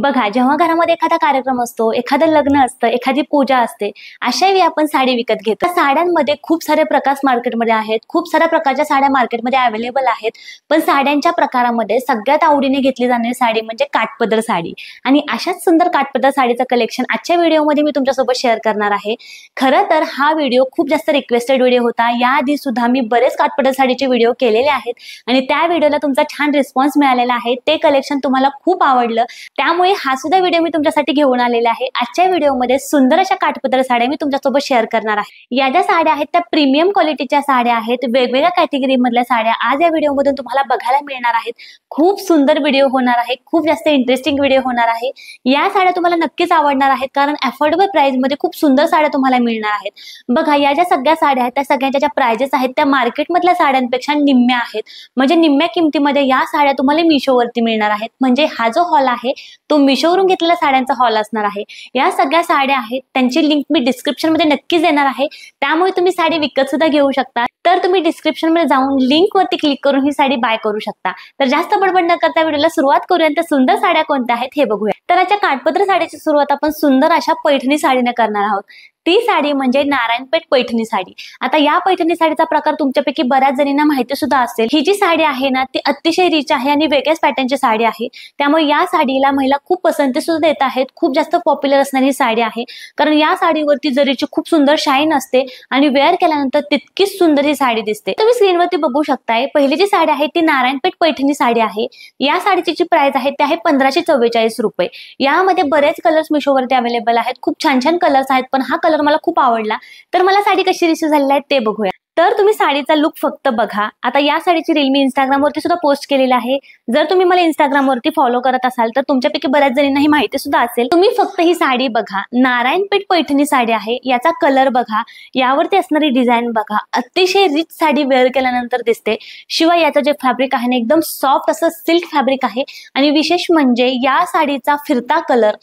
बघा, जेव्हा घरामध्ये एखादा कार्यक्रम असतो, एखादं लग्न असतं, एखादी पूजा असते, अशा वेळी आपण साडी विकत घेतो. साड्यांमध्ये खूप सारे प्रकार मार्केटमध्ये आहेत, खूप साऱ्या प्रकारच्या साड्या मार्केटमध्ये अवेलेबल आहेत. पण साड्यांच्या प्रकारामध्ये सगळ्यात आवडीने घेतली जाणारी साडी म्हणजे काठपदर साडी. आणि अशाच सुंदर काठपदर साडीचं कलेक्शन आजच्या व्हिडिओमध्ये मी तुमच्यासोबत शेअर करणार आहे. खरं तर हा व्हिडिओ खूप जास्त रिक्वेस्टेड व्हिडिओ होता. याआधी सुद्धा मी बरेच काठपदर साडीचे व्हिडिओ केलेले आहेत आणि त्या व्हिडिओला तुमचा छान रिस्पॉन्स मिळालेला आहे. ते कलेक्शन तुम्हाला खूप आवडलं, त्यामुळे हा सुद्धा व्हिडिओ मी तुमच्यासाठी घेऊन आलेला आहे. आजच्या व्हिडिओमध्ये सुंदर अशा काठपदर साड्या मी तुमच्यासोबत शेअर करणार आहे. या ज्या साड्या आहेत त्या प्रीमियम क्वालिटीच्या साड्या आहेत, वेगवेगळ्या कॅटेगरी मधल्या साड्या आज या व्हिडिओमधून तुम्हाला बघायला मिळणार आहेत. खूप सुंदर व्हिडिओ होणार आहे, खूप जास्त इंटरेस्टिंग व्हिडिओ होणार आहे. या साड्या तुम्हाला नक्कीच आवडणार आहेत, कारण अफोर्डेबल प्राइस मध्ये खूप सुंदर साड्या तुम्हाला मिळणार आहेत. बघा, या ज्या सगळ्या साड्या आहेत त्या सगळ्यांच्या ज्या प्राइजेस आहेत त्या मार्केटमधल्या साड्यांपेक्षा निम्म्या आहेत. म्हणजे निम्म्या किमतीमध्ये या साड्या तुम्हाला मिशोवरती मिळणार आहेत. म्हणजे हा जो हॉल आहे तो मिशोवरून घेतलेल्या साड्यांचा हॉल असणार आहे. या सगळ्या साड्या आहेत त्यांची लिंक मी डिस्क्रिप्शन मध्ये नक्कीच देणार आहे, त्यामुळे तुम्ही साडी विकत सुद्धा घेऊ शकता. तर तुम्ही डिस्क्रिप्शन मध्ये जाऊन लिंक वरती क्लिक करून ही साडी बाय करू शकता. तर जास्त बडबड न करता व्हिडिओला सुरुवात करूया. तर सुंदर साड्या कोणत्या आहेत हे बघूया. तर याच्या काठपदर साडीची सुरुवात आपण सुंदर अशा पैठणी साडीने करणार आहोत. ती साडी म्हणजे नारायणपेठ पैठणी साडी. आता या पैठणी साडीचा प्रकार तुमच्यापैकी बऱ्याच जणींना माहिती सुद्धा असेल. ही जी साडी आहे ना ती अतिशय रिच आहे आणि वेगळ्याच पॅटर्नची साडी आहे, त्यामुळे या साडीला महिला खूप पसंती सुद्धा देत आहेत. खूप जास्त पॉप्युलर असणारी साडी आहे, कारण या साडीवरती जरीची खूप सुंदर शाईन असते आणि वेअर केल्यानंतर तितकीच सुंदर ही साडी दिसते. तुम्ही स्क्रीनवरती बघू शकताय. पहिली जी साडी आहे ती नारायणपेठ पैठणी साडी आहे. या साडीची जी प्राइस आहे ती आहे 1544 रुपये. यामध्ये बरेच कलर्स मिशोवरती अवेलेबल आहेत. खूप छान छान कलर्स आहेत, पण हा कलर मला खूप आवडला. तर मला साडी कशी रिसीव झालेली आहे ते बघूया. तर तुम्ही साडीचा लुक फक्त बघा. आता या साडीची रील मी इंस्टाग्राम वरती सुद्धा पोस्ट केलेली आहे. जर तुम्ही मला इंस्टाग्राम वरती फॉलो करत असाल तर तुमच्यापैकी बऱ्याच जणींना ही माहिती सुद्धा असेल. तुम्ही फक्त ही साडी बघा. नारायणपेठ पैठणी साडी आहे. याचा कलर बघा, यावरती असणारी डिझाईन बघा. अतिशय रिच साडी वेअर केल्यानंतर दिसते. शिवाय याचं जे फॅब्रिक आहे ना एकदम सॉफ्ट असं सिल्क फॅब्रिक आहे. आणि विशेष म्हणजे या साडीचा फिरता कलर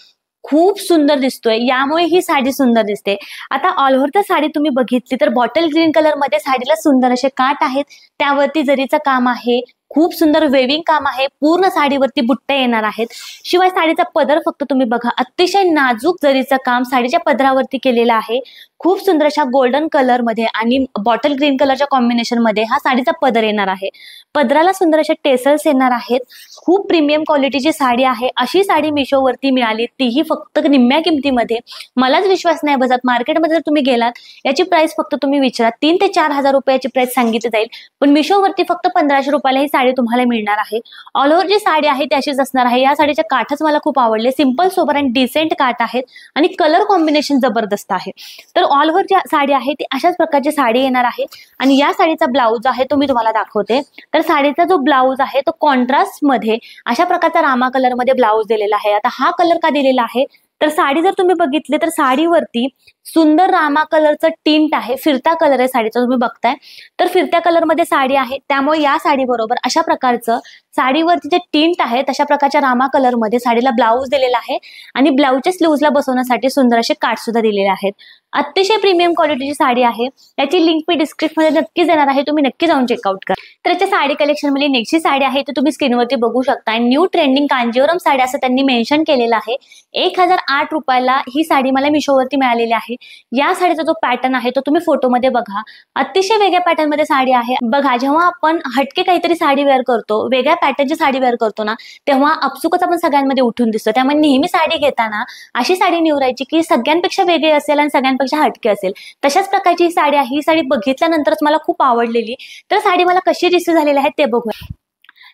खूप सुंदर दिसतोय, यामुळे ही साडी सुंदर दिसते. आता ऑल ओव्हर तर साडी तुम्ही बघितली तर बॉटल ग्रीन कलर मध्ये साडीला सुंदर असे काठ आहेत. त्यावरती जरीचं काम आहे, खूप सुंदर वेविंग काम आहे. पूर्ण साडीवरती बुट्टे येणार आहेत. शिवाय साडीचा पदर फक्त तुम्ही बघा, अतिशय नाजूक जरीचं काम साडीच्या पदरावरती केलेलं आहे. खूप सुंदर अशा गोल्डन कलर मध्ये आणि बॉटल ग्रीन कलरच्या कॉम्बिनेशन मध्ये हा साडीचा पदर येणार आहे. पदराला सुंदर असे टेसल्स येणार आहेत. खूप प्रीमियम क्वालिटीची साडी आहे. अशी साडी मिशोवरती मिळाली, तीही फक्त निम्म्या किमतीमध्ये. मलाच विश्वास नाही बसत. मार्केटमध्ये जर तुम्ही गेलात याची प्राइस फक्त तुम्ही विचारा 3 ते 4 हजार रुपयाची प्राइस सांगितली जाईल, पण मिशोवरती फक्त 1500 रुपयाला ही साडी तुम्हाला मिळणार आहे. ऑल ओव्हर जी साडी आहे ती अशीच असणार आहे. या साडीचे काठच मला खूप आवडले. सिंपल सोबर आणि डिसेंट काठ आहेत आणि कलर कॉम्बिनेशन जबरदस्त आहे. तर ऑल ओव्हर जी साडी आहे ती अशाच प्रकारची साडी येणार आहे. आणि या साडीचा ब्लाउज आहे तो मी तुम्हाला दाखवते. तर साडीचा जो ब्लाउज आहे तो कॉन्ट्रास्ट मध्ये अशा प्रकारचा रामा कलर मध्ये ब्लाउज दिलेला आहे. आता हा कलर का दिलेला आहे तर साडी जर तुम्ही बघितली तर साडीवरती सुंदर रामा कलरचं टिंट आहे. फिरता कलर आहे साडीचा, तुम्ही बघताय. तर फिरत्या कलर मध्ये साडी आहे, त्यामुळे या साडी बरोबर अशा प्रकारचं साडीवरती जे टिंट आहे तशा प्रकारच्या रामा कलर मध्ये साडीला ब्लाउज दिलेला आहे. आणि ब्लाउजच्या स्लीव्हजला बसवण्यासाठी सुंदर असे काठ सुद्धा दिलेले आहेत. अतिशय प्रीमियम क्वालिटीची साडी आहे. याची लिंक मी डिस्क्रिप्शन मध्ये नक्की देणार आहे, तुम्ही नक्की जाऊन चेकआउट करा. तर याच्या साडी कलेक्शन मध्ये नेक्स्ट साडी आहे ती तुम्ही स्क्रीनवरती बघू शकता. न्यू ट्रेंडिंग कांजीवरम साडी असं त्यांनी मेन्शन केलेलं आहे. 1008 रुपयाला ही साडी मला मिशोवरती मिळालेली आहे. या साडीचा जो पॅटर्न आहे तो तुम्ही फोटोमध्ये बघा. अतिशय वेगळ्या पॅटर्न मध्ये साडी आहे. बघा, जेव्हा आपण हटके काहीतरी साडी वेअर करतो, वेगळ्या पॅटर्नची साडी वेअर करतो ना, तेव्हा अपसुकच आपण सगळ्यांमध्ये उठून दिसतो. त्यामुळे नेहमी साडी घेताना अशी साडी निवडायची की सगळ्यांपेक्षा वेगळी असेल आणि सगळ्यांपेक्षा हटके असेल. तशाच प्रकारची ही साडी आहे. ही साडी बघितल्यानंतरच मला खूप आवडलेली. तर साडी मला कशी रिसीव झालेली आहे ते बघूया.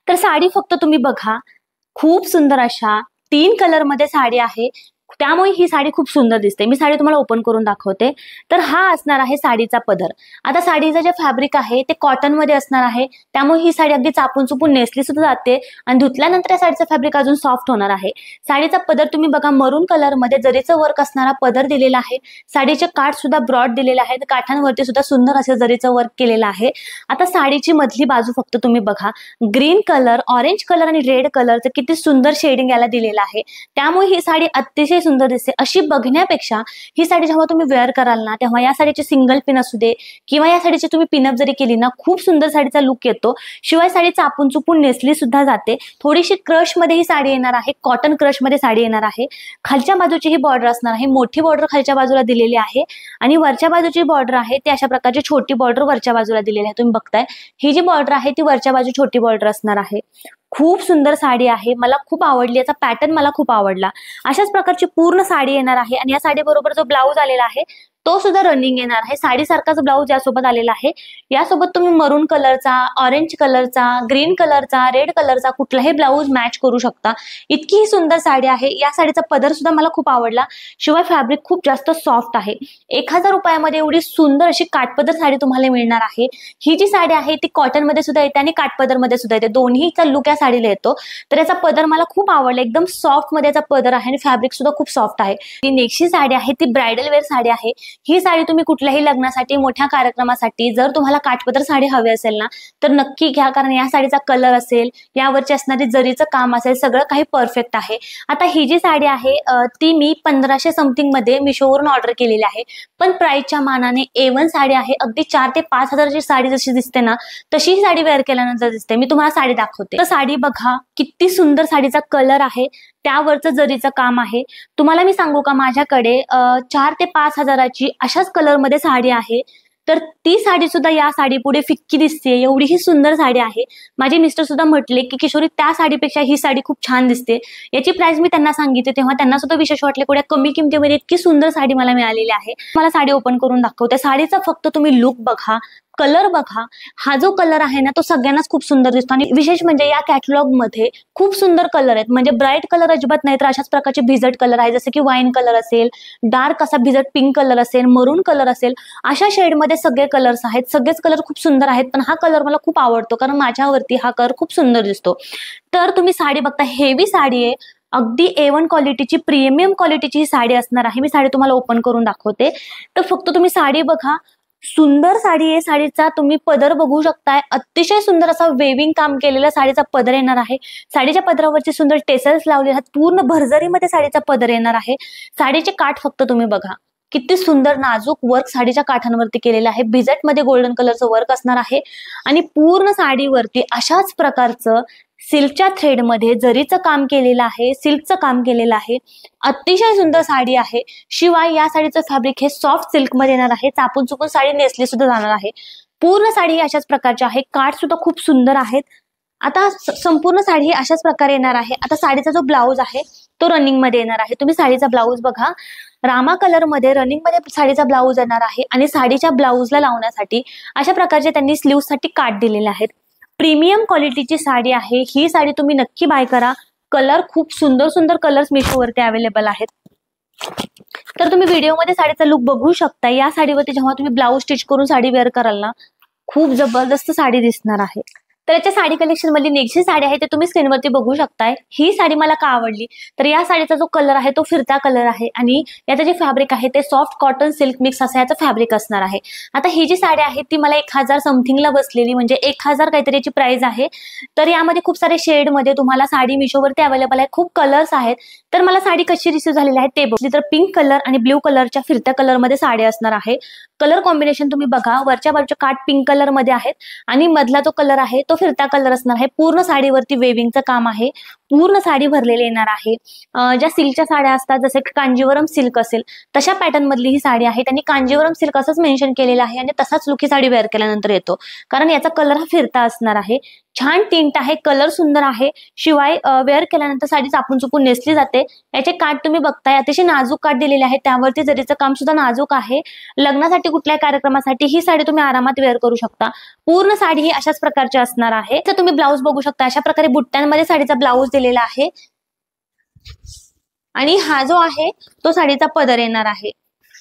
तर साडी फक्त तुम्ही बघा, खूप सुंदर अशा 3 कलर मध्ये साडी आहे, त्यामुळे ही साडी खूप सुंदर दिसते. मी साडी तुम्हाला ओपन करून दाखवते. तर हा असणार आहे साडीचा पदर. आता साडीचं जे फॅब्रिक आहे ते कॉटन मध्ये असणार आहे, त्यामुळे ही साडी अगदी चापून चुपून नेसली सुद्धा जाते आणि धुतल्यानंतर या साडीचं फॅब्रिक अजून सॉफ्ट होणार आहे. साडीचा पदर तुम्ही बघा, मरून कलर मध्ये जरीचं वर्क असणारा पदर दिलेला आहे. साडीचे काठ सुद्धा ब्रॉड दिलेले आहेत. काठांवरती सुद्धा सुंदर असे जरीचं वर्क केलेलं आहे. आता साडीची मधली बाजू फक्त तुम्ही बघा, ग्रीन कलर, ऑरेंज कलर आणि रेड कलरचं किती सुंदर शेडिंग याला दिलेलं आहे. त्यामुळे ही साडी अतिशय अतिशय सुंदर दिसते अशी बघण्यापेक्षा ही साडी जेव्हा तुम्ही वेअर कराल ना, तेव्हा या साडीची सिंगल पिन असू दे किंवा या साडीची तुम्ही पिनअप जरी केली ना, खूप सुंदर साडीचा लुक येतो. शिवाय साडी चापून चुपून नेसली सुद्धा जाते. थोडीशी क्रश मध्ये ही साडी येणार आहे, कॉटन क्रश मध्ये साडी येणार आहे. खालच्या बाजूची ही बॉर्डर असणार आहे, मोठी बॉर्डर खालच्या बाजूला दिलेली आहे आणि वरच्या बाजूची बॉर्डर आहे ती अशा प्रकारची छोटी बॉर्डर वरच्या बाजूला दिलेली आहे. तुम्ही बघताय ही जी बॉर्डर आहे ती वरच्या बाजू छोटी बॉर्डर असणार आहे. खूप सुंदर साडी आहे, मला खूप आवडली. याचा पॅटर्न मला खूप आवडला. अशाच प्रकारची पूर्ण साडी येणार आहे आणि या साडी बरोबर जो ब्लाऊज आलेला आहे तो सुद्धा रनिंग येणार आहे. साडीसारखाच ब्लाऊज यासोबत आलेला आहे. यासोबत तुम्ही मरून कलरचा, ऑरेंज कलरचा, ग्रीन कलरचा, रेड कलरचा कुठलाही ब्लाऊज मॅच करू शकता. इतकी सुंदर साडी आहे. या साडीचा पदर सुद्धा मला खूप आवडला. शिवाय फॅब्रिक खूप जास्त सॉफ्ट आहे. 1000 रुपयामध्ये एवढी सुंदर अशी काठपदर साडी तुम्हाला मिळणार आहे. ही जी साडी आहे ती कॉटन मध्ये सुद्धा येते आणि काठपदर मध्ये सुद्धा येते. दोन्हीचा लुक या साडीला येतो. तर याचा पदर मला खूप आवडला. एकदम सॉफ्ट मध्ये याचा पदर आहे आणि फॅब्रिक सुद्धा खूप सॉफ्ट आहे. ही नेक्स्ट साडी आहे ती ब्रायडल वेअर साडी आहे. ही साडी तुम्ही कुठल्याही लग्नासाठी, मोठ्या कार्यक्रमासाठी जर तुम्हाला काठपदर साडी हवी असेल ना तर नक्की घ्या, कारण या साडीचा कलर असेल, यावरची असणारी जरीचं काम असेल, सगळं काही परफेक्ट आहे. आता ही जी साडी आहे ती मी 1500 समथिंग मध्ये मिशोवरून ऑर्डर केलेली आहे. पण प्राइसच्या मानाने A1 साडी आहे. अगदी 4 ते 5 हजाराची साडी जशी दिसते ना तशी ही साडी वेअर केल्यानंतर दिसते. मी तुम्हाला साडी दाखवते. तर साडी बघा, किती सुंदर साडीचा कलर आहे, त्यावरचं जरीचं काम आहे. तुम्हाला मी सांगू का, माझ्याकडे 4 ते 5 हजाराची अशाच कलर मध्ये साडी आहे. तर ती साडी सुद्धा या साडी पुढे फिक्की दिसते. एवढी ही सुंदर साडी आहे. माझे मिस्टर सुद्धा म्हटले की किशोरी त्या साडीपेक्षा ही साडी खूप छान दिसते. याची प्राइस मी त्यांना सांगितली तेव्हा त्यांना सुद्धा विशेष वाटले, एवढ्या कमी किमतीमध्ये इतकी सुंदर साडी मला मिळालेली आहे. मला साडी ओपन करून दाखवते. साडीचा फक्त तुम्ही लुक बघा, कलर बघा. हा जो कलर आहे ना तो सगळ्यांनाच खूप सुंदर दिसतो आणि विशेष म्हणजे या कॅटलॉग मध्ये खूप सुंदर कलर आहेत. म्हणजे ब्राईट कलर अजिबात नाही, तर अशाच प्रकारचे भिजट कलर आहे, जसे की वाईन कलर असेल, डार्क असा भिजट पिंक कलर असेल, मरून कलर असेल, अशा शेडमध्ये सगळे कलर्स आहेत. सगळेच कलर खूप सुंदर आहेत. पण हा कलर मला खूप आवडतो कारण माझ्यावरती हा कलर खूप सुंदर दिसतो. तर तुम्ही साडी बघता, हेवी साडी आहे. अगदी A1 क्वालिटीची, प्रीमियम क्वालिटीची ही साडी असणार आहे. मी साडी तुम्हाला ओपन करून दाखवते. तर फक्त तुम्ही साडी बघा, सुंदर साडी आहे. साडीचा तुम्ही पदर बघू शकताय. अतिशय सुंदर असा वेविंग काम केलेला साडीचा पदर येणार आहे. साडीच्या पदरावरची सुंदर टेसल्स लावलेले आहेत. पूर्ण भरजरीमध्ये साडीचा पदर येणार आहे. साडीचे काठ फक्त तुम्ही बघा, किती सुंदर नाजूक वर्क साडीच्या काठांवरती केलेलं आहे. भिजट मध्ये गोल्डन कलरचं वर्क असणार आहे आणि पूर्ण साडीवरती अशाच प्रकारचं सिल्कच्या थ्रेड मध्ये जरीचं काम केलेलं आहे, सिल्कचं काम केलेलं आहे. अतिशय सुंदर साडी आहे. शिवाय या साडीचं फॅब्रिक हे सॉफ्ट सिल्क मध्ये येणार आहे. चापून चुपून साडी नेसली सुद्धा जाणार आहे. पूर्ण साडी अशाच प्रकारची आहे. काठ सुद्धा खूप सुंदर आहेत. आता संपूर्ण साडी ही अशाच प्रकारे येणार आहे. आता साडीचा जो ब्लाऊज आहे तो रनिंग मध्ये येणार आहे. तुम्ही साडीचा ब्लाऊज बघा, रामा कलर मध्ये रनिंग मध्ये साडीचा ब्लाऊज येणार आहे आणि साडीच्या ब्लाऊजला लावण्यासाठी अशा प्रकारचे त्यांनी स्लीव्ह साठी काठ दिलेले आहेत. प्रीमियम क्वालिटीची साडी आहे. ही साडी तुम्ही नक्की बाय करा. कलर खूप सुंदर सुंदर कलर्स मिशोवरती अवेलेबल आहेत. तर तुम्ही व्हिडिओमध्ये साडीचा लुक बघू शकता. या साडीवरती जेव्हा तुम्ही ब्लाऊज स्टिच करून साडी वेअर कराल ना, खूप जबरदस्त साडी दिसणार आहे. तर याच्या साडी कलेक्शन मधली नेक्स्ट साडी आहे ते तुम्ही स्क्रीनवरती बघू शकताय. ही साडी मला का आवडली तर या साडीचा जो कलर आहे तो फिरता कलर आहे आणि याचं जे फॅब्रिक आहे ते सॉफ्ट कॉटन सिल्क मिक्स असं याचं फॅब्रिक असणार आहे. आता ही जी साडी आहे ती मला 1000 समथिंगला बसलेली, म्हणजे 1000 काहीतरी याची प्राइस आहे. तर यामध्ये खूप सारे शेड मध्ये तुम्हाला साडी मिशोवरती अवेलेबल आहे. खूप कलर्स आहेत. तर मला साडी कशी रिसीव्ह झालेली आहे ते बघली तर पिंक कलर आणि ब्ल्यू कलरच्या फिरत्या कलर मध्ये साडी असणार आहे. कलर कॉम्बिनेशन तुम्ही बघा, वरच्या बाजूचे काठ पिंक कलर मध्ये आहेत आणि मधला जो कलर आहे तो फिरता कलर असणार आहे. पूर्ण साडीवरती वेविंगचं काम आहे. पूर्ण साडी भरलेली येणार आहे. ज्या सिल्कच्या साड्या असतात जसे की कांजीवरम सिल्क असेल तशा पॅटर्न मधली ही साडी आहे. त्यांनी कांजीवरम सिल्क असंच मेन्शन केलेलं आहे आणि तसाच लुक ही साडी वेअर केल्यानंतर येतो, कारण याचा कलर हा फिरता असणार आहे. छान टिंट आहे, कलर सुंदर आहे. शिवाय वेअर केल्यानंतर साडी चापून चुपून नेसली जाते. याचे काठ तुम्ही बघताय, अतिशय नाजूक काठ दिलेले आहे. त्यावरती जरीचं काम सुद्धा नाजूक आहे. लग्नासाठी कुठल्याही कार्यक्रमासाठी ही साडी तुम्ही आरामात वेअर करू शकता. पूर्ण साडी ही अशाच प्रकारची असणार आहे. तर तुम्ही ब्लाऊज बघू शकता, अशा प्रकारे बुट्ट्यांमध्ये साडीचा ब्लाऊज दिलेला आहे आणि हा जो आहे तो साडीचा पदर येणार आहे.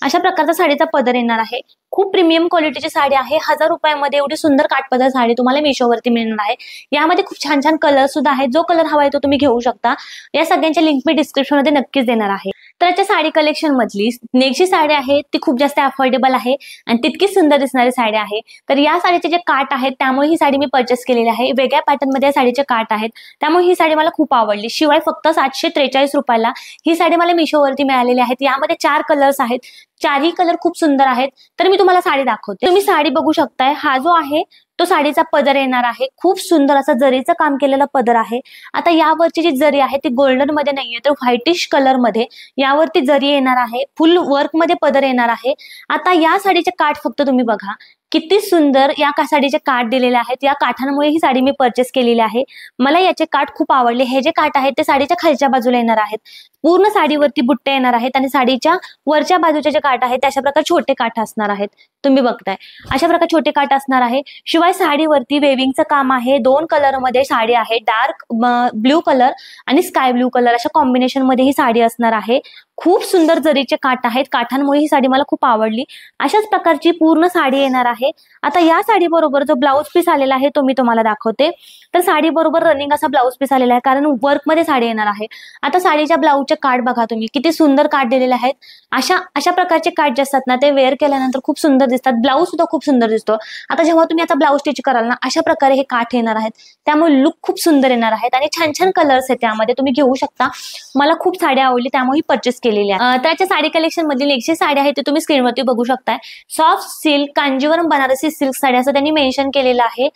अशा प्रकारचा साडीचा पदर येणार आहे. खूप प्रीमियम क्वालिटीची साडी आहे. 1000 रुपयामध्ये एवढी सुंदर काठपदर साडी तुम्हाला मिशोवरती मिळणार आहे. यामध्ये खूप छान छान कलर सुद्धा आहेत. जो कलर हवा आहे तो तुम्ही घेऊ शकता. या सगळ्यांच्या लिंक मी डिस्क्रिप्शन मध्ये नक्कीच देणार आहे. त्याच्या साडी कलेक्शन मधली नेक्स्ट जी साडी आहे ती खूप जास्त अफोर्डेबल आहे आणि तितकीच सुंदर दिसणारी साडी आहे. तर या साडीचे जे काठ आहेत त्यामुळे ही साडी मी परचेस केलेली आहे. वेगळ्या पॅटर्न मध्ये या साडीचे काठ आहेत त्यामुळे ही साडी मला खूप आवडली. शिवाय फक्त 743 रुपयाला ही साडी मला मिशोवरती मिळालेली आहे. यामध्ये 4 कलर्स आहेत. चारही कलर खूप सुंदर आहेत. तर मी तुम्हाला साडी दाखवते. तुम्ही साडी बघू शकताय. हा जो आहे तो साडीचा पदर येणार आहे. खूप सुंदर असा जरीचं काम केलेला पदर आहे. आता यावरची जी जरी आहे ती गोल्डन मध्ये नाहीये तर व्हाईटिश कलर मध्ये यावरती जरी येणार आहे. फुल वर्क मध्ये पदर येणार आहे. आता या साडीचे काठ फक्त तुम्ही बघा किती सुंदर या साडीचे काठ दिलेले आहेत. या काठांमुळे ही साडी मी परचेस केलेली आहे. मला याचे काठ खूप आवडले. हे जे काठ आहेत ते साडीच्या खालच्या बाजूला येणार आहेत. पूर्ण साडीवरती बुट्टे येणार आहेत आणि साडीच्या वरच्या बाजूचे जे काठ आहेत अशा प्रकारे छोटे काठ असणार आहेत. तुम्ही बघताय अशा प्रकारे छोटे काठ असणार आहे. शिवाय साडीवरती वेविंगचं काम आहे. 2 कलर मध्ये साडी आहे. डार्क ब्ल्यू कलर आणि स्काय ब्ल्यू कलर अशा कॉम्बिनेशन मध्ये ही साडी असणार आहे. खूप सुंदर जरीचे काठ आहेत. काठांमुळे ही साडी मला खूप आवडली. अशाच प्रकारची पूर्ण साडी येणार आहे. आता या साडी बरोबर जो ब्लाउज पीस आलेला आहे तो मी तुम्हाला दाखवते. तर साडी बरोबर रनिंग असा ब्लाउज पीस आलेला आहे कारण वर्क मध्ये साडी येणार आहे. आता साडीच्या ब्लाउजचे काठ बघा तुम्ही किती सुंदर काठ दिलेले आहेत. अशा प्रकारचे काठ जे असतात ना ते वेअर केल्यानंतर खूप सुंदर दिसतात. ब्लाउज सुद्धा खूप सुंदर दिसतो. आता जेव्हा तुम्ही आता ब्लाउज स्टिच कराल ना अशा प्रकारे हे काठ येणार आहेत. त्यामुळे लुक खूप सुंदर येणार आहेत आणि छान छान कलर्स आहेत त्यामध्ये तुम्ही घेऊ शकता. मला खूप साडी आवडली त्यामुळे परचेस केलेली आहे. त्याच्या साडी कलेक्शन मधील नेक्स्ट साडी आहे ती तुम्ही स्क्रीनवरती बघू शकताय. Soft silk Kanjeevaram Banarasi silk sari असं त्यांनी मेन्शन केलेलं आहे.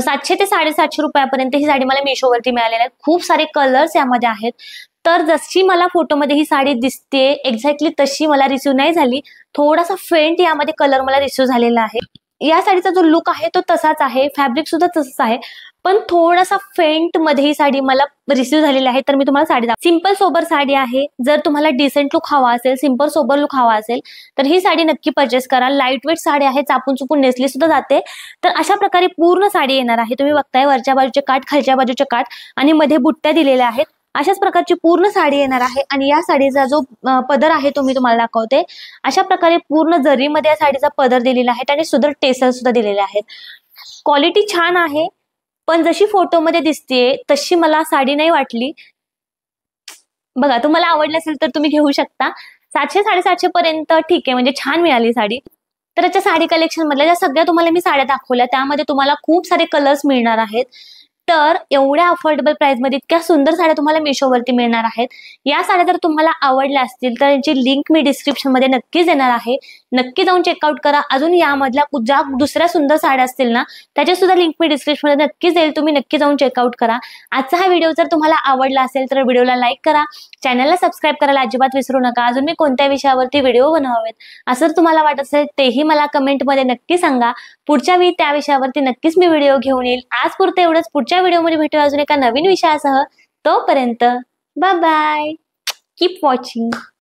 700 ते 750 रुपयापर्यंत ही साडी मला मिशोवरती मिळालेली आहे. खूप सारे कलर्स यामध्ये आहेत. तर जशी मला फोटोमध्ये ही साडी दिसते एक्झॅक्टली तशी मला रिसीव नाही झाली. थोडासा फेंट यामध्ये कलर मला रिसीव झालेला आहे. या साडीचा जो लुक आहे तो तसाच आहे. फॅब्रिक सुद्धा तसंच आहे पण थोडासा फेंट मध्ये ही साडी मला रिसीव झालेली आहे. तर मी तुम्हाला साडी सिंपल सोबर साडी आहे. जर तुम्हाला डिसेंट लुक हवा असेल सिंपल सोबर लुक हवा असेल तर ही साडी नक्की परचेस करा. लाईट वेट साडी आहे. चापून चुपून नेसली सुद्धा जाते. तर अशा प्रकारे पूर्ण साडी येणार आहे. तुम्ही बघताय वरच्या बाजूचे काठ खालच्या बाजूचे काठ आणि मध्ये बुट्ट्या दिलेल्या आहेत. अशाच प्रकारची पूर्ण साडी येणार आहे आणि या साडीचा जो पदर आहे तो मी तुम्हाला दाखवते. अशा प्रकारे पूर्ण जरीमध्ये या साडीचा पदर दिलेला आहे आणि सुंदर टेसल सुद्धा दिलेले आहेत. क्वालिटी छान आहे पण जशी फोटोमध्ये दिसते तशी मला साडी नाही वाटली. बघा तुम्हाला आवडली असेल तर तुम्ही घेऊ शकता. 700-750 पर्यंत ठीक आहे म्हणजे छान मिळाली साडी. तर याच्या साडी कलेक्शन मधल्या ज्या सगळ्या तुम्हाला मी साड्या दाखवल्या त्यामध्ये तुम्हाला खूप सारे कलर्स मिळणार आहेत. तर एवढ्या अफोर्डेबल प्राइस मध्ये इतक्या सुंदर साड्या तुम्हाला मिशोवरती मिळणार आहेत. या साड्या जर तुम्हाला आवडल्या असतील तर याची लिंक मी डिस्क्रिप्शन मध्ये नक्कीच देणार आहे. नक्की जाऊन चेकआउट करा. अजून यामधल्या ज्या दुसऱ्या सुंदर साड्या असतील ना त्याची सुद्धा लिंक मी डिस्क्रिप्शन मध्ये नक्कीच देईल. तुम्ही नक्की जाऊन चेकआउट करा. आजचा हा व्हिडिओ जर तुम्हाला आवडला असेल तर व्हिडिओला लाईक करा. चॅनलला सबस्क्राईब करायला अजिबात विसरू नका. अजून मी कोणत्या विषयावरती व्हिडिओ बनवावेत असं तुम्हाला वाटत असेल तेही मला कमेंट मध्ये नक्की सांगा. पुढच्या वेळी त्या विषयावरती नक्कीच मी व्हिडिओ घेऊन येईल. आज पुरते एवढंच. पुढच्या व्हिडिओमध्ये भेटूया अजून एका नवीन विषयासह. तोपर्यंत बाय बाय. Keep watching.